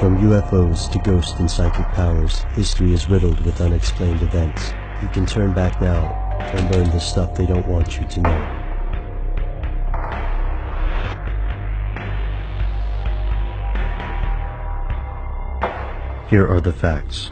From UFOs to ghost and psychic powers, history is riddled with unexplained events. You can turn back now and learn the stuff they don't want you to know. Here are the facts.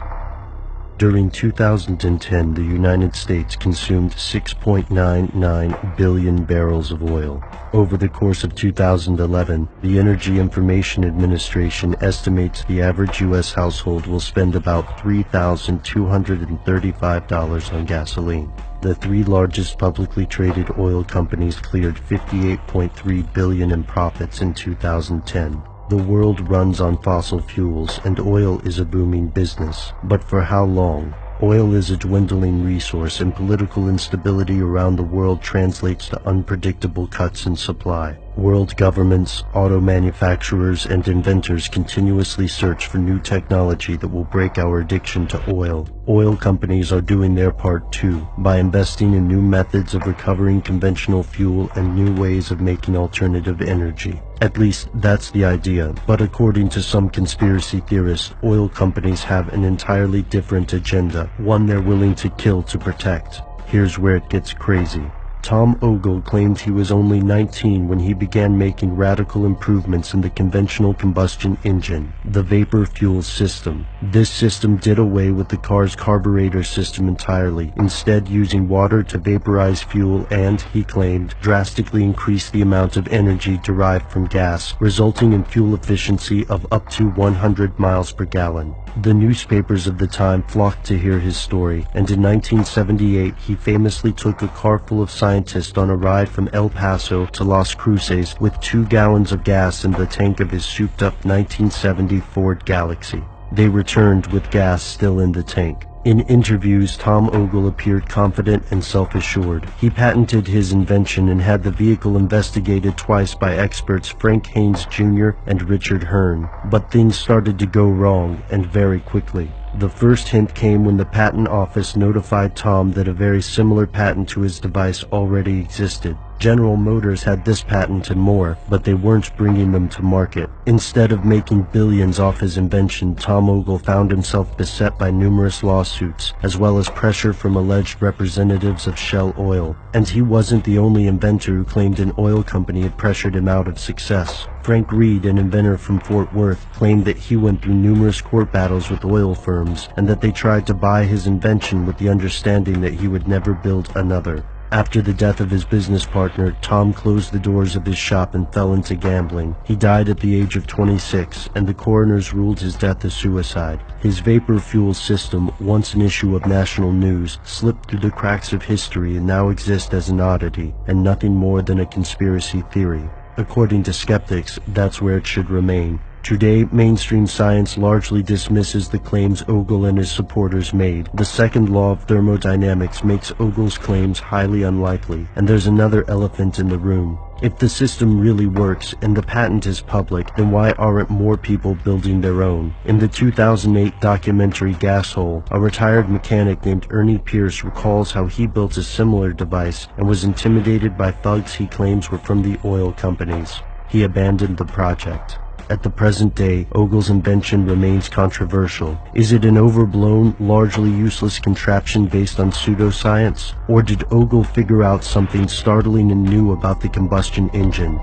During 2010, the United States consumed 6.99 billion barrels of oil. Over the course of 2011, the Energy Information Administration estimates the average U.S. household will spend about $3,235 on gasoline. The three largest publicly traded oil companies cleared $58.3 billion in profits in 2010. The world runs on fossil fuels, and oil is a booming business. But for how long? Oil is a dwindling resource, and political instability around the world translates to unpredictable cuts in supply. World governments, auto manufacturers, and inventors continuously search for new technology that will break our addiction to oil. Oil companies are doing their part too, by investing in new methods of recovering conventional fuel and new ways of making alternative energy. At least that's the idea, but according to some conspiracy theorists, oil companies have an entirely different agenda, one they're willing to kill to protect. Here's where it gets crazy. Tom Ogle claimed he was only 19 when he began making radical improvements in the conventional combustion engine, the vapor fuel system. This system did away with the car's carburetor system entirely, instead using water to vaporize fuel and, he claimed, drastically increased the amount of energy derived from gas, resulting in fuel efficiency of up to 100 miles per gallon. The newspapers of the time flocked to hear his story, and in 1978 he famously took a car full of scientists on a ride from El Paso to Las Cruces with 2 gallons of gas in the tank of his souped-up 1970 Ford Galaxy. They returned with gas still in the tank. In interviews, Tom Ogle appeared confident and self-assured. He patented his invention and had the vehicle investigated twice by experts Frank Haynes Jr. and Richard Hearn. But things started to go wrong, and very quickly. The first hint came when the patent office notified Tom that a very similar patent to his device already existed. General Motors had this patent and more, but they weren't bringing them to market. Instead of making billions off his invention, Tom Ogle found himself beset by numerous lawsuits, as well as pressure from alleged representatives of Shell Oil. And he wasn't the only inventor who claimed an oil company had pressured him out of success. Frank Reed, an inventor from Fort Worth, claimed that he went through numerous court battles with oil firms, and that they tried to buy his invention with the understanding that he would never build another. After the death of his business partner, Tom closed the doors of his shop and fell into gambling. He died at the age of 26, and the coroners ruled his death a suicide. His vapor fuel system, once an issue of national news, slipped through the cracks of history and now exists as an oddity, and nothing more than a conspiracy theory. According to skeptics, that's where it should remain. Today, mainstream science largely dismisses the claims Ogle and his supporters made. The second law of thermodynamics makes Ogle's claims highly unlikely, and there's another elephant in the room. If the system really works and the patent is public, then why aren't more people building their own? In the 2008 documentary Gashole, a retired mechanic named Ernie Pierce recalls how he built a similar device and was intimidated by thugs he claims were from the oil companies. He abandoned the project. At the present day, Ogle's invention remains controversial. Is it an overblown, largely useless contraption based on pseudoscience? Or did Ogle figure out something startling and new about the combustion engine?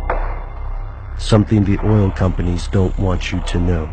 Something the oil companies don't want you to know.